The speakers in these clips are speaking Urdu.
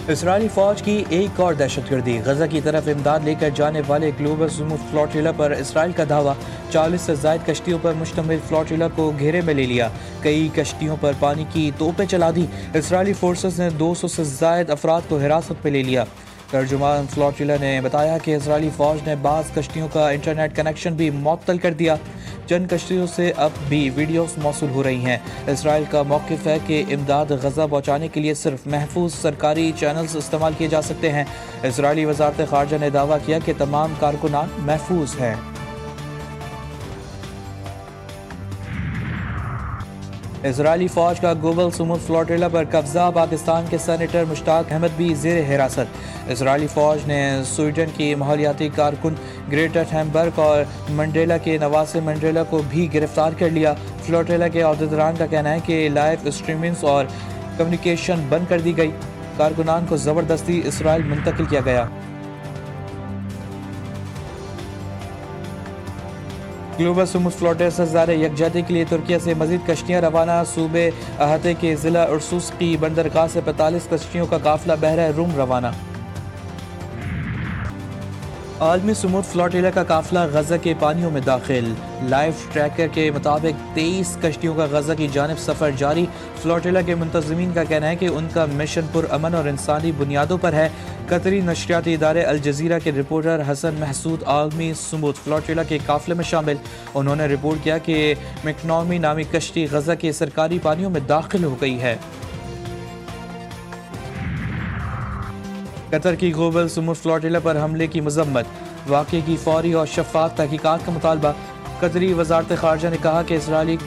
اسرائیلی فوج کی ایک اور دہشت گردی، غزہ کی طرف امداد لے کر جانے والے گلوبل سموتھ فلوٹیلا پر اسرائیل کا دعویٰ، 40 سے زائد کشتیوں پر مشتمل فلوٹیلا کو گھیرے میں لے لیا، کئی کشتیوں پر پانی کی توپیں چلا دی، اسرائیلی فورسز نے 200 سے زائد افراد کو حراست میں لے لیا۔ ترجمان فلوٹیلا نے بتایا کہ اسرائیلی فوج نے بعض کشتیوں کا انٹرنیٹ کنیکشن بھی معطل کر دیا، چند کشتیوں سے اب بھی ویڈیوز موصول ہو رہی ہیں۔ اسرائیل کا موقف ہے کہ امداد غزہ پہنچانے کے لیے صرف محفوظ سرکاری چینلز استعمال کیے جا سکتے ہیں۔ اسرائیلی وزارت خارجہ نے دعویٰ کیا کہ تمام کارکنان محفوظ ہیں۔ اسرائیلی فوج کا گلوبل سموتھ فلوٹیلا پر قبضہ، پاکستان کے سینیٹر مشتاق احمد بھی زیر حراست۔ اسرائیلی فوج نے سویڈن کی ماحولیاتی کارکن گریٹا تھنبرگ اور منڈیلا کے نواسے منڈیلا کو بھی گرفتار کر لیا۔ فلوٹیلا کے عہدیداران کا کہنا ہے کہ لائیو اسٹریمنگ اور کمیونیکیشن بند کر دی گئی، کارکنان کو زبردستی اسرائیل منتقل کیا گیا۔ گلوبل سموتھ فلوٹیلا سے زائر یکجہتی کے لیے ترکیہ سے مزید کشتیاں روانہ، صوبے احاطے کے ضلع ارسوس کی بندرگاہ سے 45 کشتیوں کا قافلہ بحر روم روانہ۔ عالمی سموتھ فلوٹیلا کا قافلہ غزہ کے پانیوں میں داخل، لائیو ٹریکر کے مطابق 23 کشتیوں کا غزہ کی جانب سفر جاری۔ فلوٹیلا کے منتظمین کا کہنا ہے کہ ان کا مشن پرامن اور انسانی بنیادوں پر ہے۔ قطری نشریاتی ادارے الجزیرہ کے رپورٹر حسن محسود عالمی سموتھ فلوٹیلا کے قافلے میں شامل، انہوں نے رپورٹ کیا کہ مکنومی نامی کشتی غزہ کے سرکاری پانیوں میں داخل ہو گئی ہے۔ قطر کی گلوبل سموتھ فلوٹیلا پر حملے کی مذمت، واقعے کی فوری اور شفاف تحقیقات کا مطالبہ۔ قطری وزارت خارجہ نے کہا کہ اسرائیلی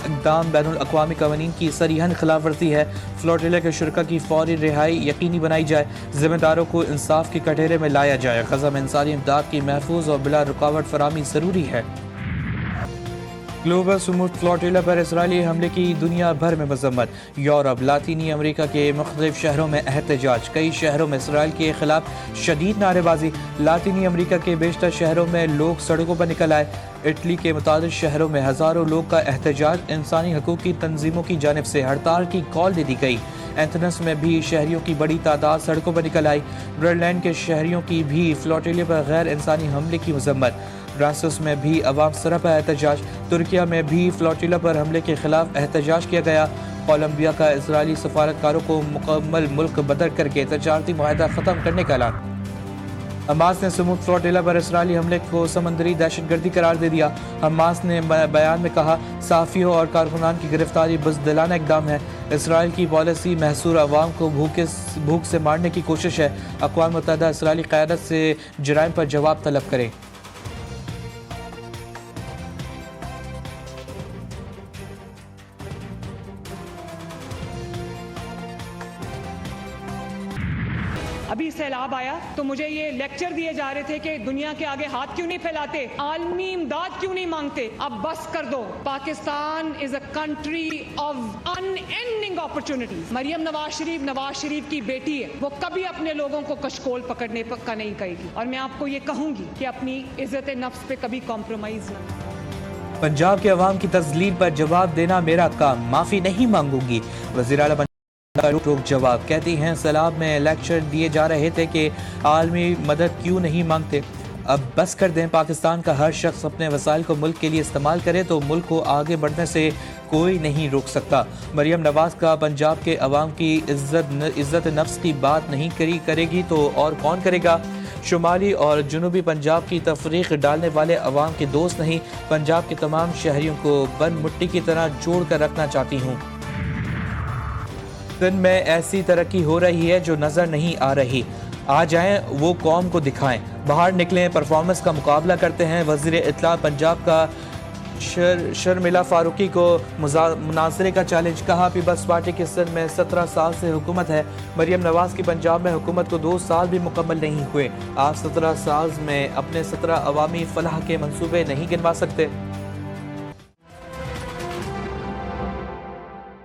اقدام بین الاقوامی قوانین کی صریحاً خلاف ورزی ہے، فلوٹیلا کے شرکاء کی فوری رہائی یقینی بنائی جائے، ذمہ داروں کو انصاف کے کٹہرے میں لایا جائے، غزہ میں انسانی امداد کی محفوظ اور بلا رکاوٹ فراہمی ضروری ہے۔ گلوبل سموتھ فلوٹیلا پر اسرائیلی حملے کی دنیا بھر میں مذمت، یورپ، لاطینی امریکہ کے مختلف شہروں میں احتجاج، کئی شہروں میں اسرائیل کے خلاف شدید نعرے بازی، لاطینی امریکہ کے بیشتر شہروں میں لوگ سڑکوں پر نکل آئے، اٹلی کے متعدد شہروں میں ہزاروں لوگ کا احتجاج، انسانی حقوق کی تنظیموں کی جانب سے ہڑتال کی کال دے دی گئی۔ اینتھنس میں بھی شہریوں کی بڑی تعداد سڑکوں پر نکل آئی، برلین کے شہریوں کی بھی فلوٹیلا پر غیر انسانی حملے کی مذمت، براسلز میں بھی عوام سربراہ احتجاج، ترکیہ میں بھی فلوٹیلا پر حملے کے خلاف احتجاج کیا گیا، کولمبیا کا اسرائیلی سفارتکاروں کو مکمل ملک بدر کر کے تجارتی معاہدہ ختم کرنے کا اعلان۔ حماس نے سموتھ فلوٹیلا پر اسرائیلی حملے کو سمندری دہشت گردی قرار دے دیا۔ حماس نے بیان میں کہا، صحافیوں اور کارکنان کی گرفتاری بزدلانہ اقدام ہے، اسرائیل کی پالیسی محصور عوام کو بھوک سے مارنے کی کوشش ہے، اقوام متحدہ اسرائیلی قیادت سے جرائم پر جواب طلب کرے۔ ابھی سیلاب آیا تو مجھے یہ لیکچر دیے جا رہے تھے کہ دنیا کے آگے ہاتھ کیوں نہیں پھیلاتے، عالمی امداد کیوں نہیں مانگتے۔ اب بس کر دو، Pakistan is a country of unending opportunities. Maryam Nawaz Sharif کی بیٹی ہے، وہ کبھی اپنے لوگوں کو کشکول پکڑنے کا نہیں کہے گی، اور میں آپ کو یہ کہوں گی کہ اپنی عزت نفس پہ کبھی کمپرومائز نہ۔ پنجاب کے عوام کی تذلیل پر جواب دینا میرا کام، معافی نہیں مانگوں گی، وزیر اعلیٰ روک جواب، کہتی ہیں سیلاب میں لیکچر دیے جا رہے تھے کہ عالمی مدد کیوں نہیں مانگتے، اب بس کر دیں، پاکستان کا ہر شخص اپنے وسائل کو ملک کے لیے استعمال کرے تو ملک کو آگے بڑھنے سے کوئی نہیں روک سکتا۔ مریم نواز کا پنجاب کے عوام کی عزت نفس کی بات نہیں کرے گی تو اور کون کرے گا؟ شمالی اور جنوبی پنجاب کی تفریق ڈالنے والے عوام کے دوست نہیں، پنجاب کے تمام شہریوں کو بند مٹی کی طرح جوڑ کر رکھنا چاہتی ہوں۔ سندھ میں ایسی ترقی ہو رہی ہے جو نظر نہیں آ رہی، آ جائیں وہ قوم کو دکھائیں، باہر نکلیں، پرفارمنس کا مقابلہ کرتے ہیں۔ وزیر اطلاع پنجاب کا شرمیلا فاروقی کو مناظرے کا چیلنج، کہا پیپلز پارٹی کی سندھ میں 17 سال سے حکومت ہے، مریم نواز کی پنجاب میں حکومت کو 2 سال بھی مکمل نہیں ہوئے، آپ 17 سال میں اپنے 17 عوامی فلاح کے منصوبے نہیں گنوا سکتے۔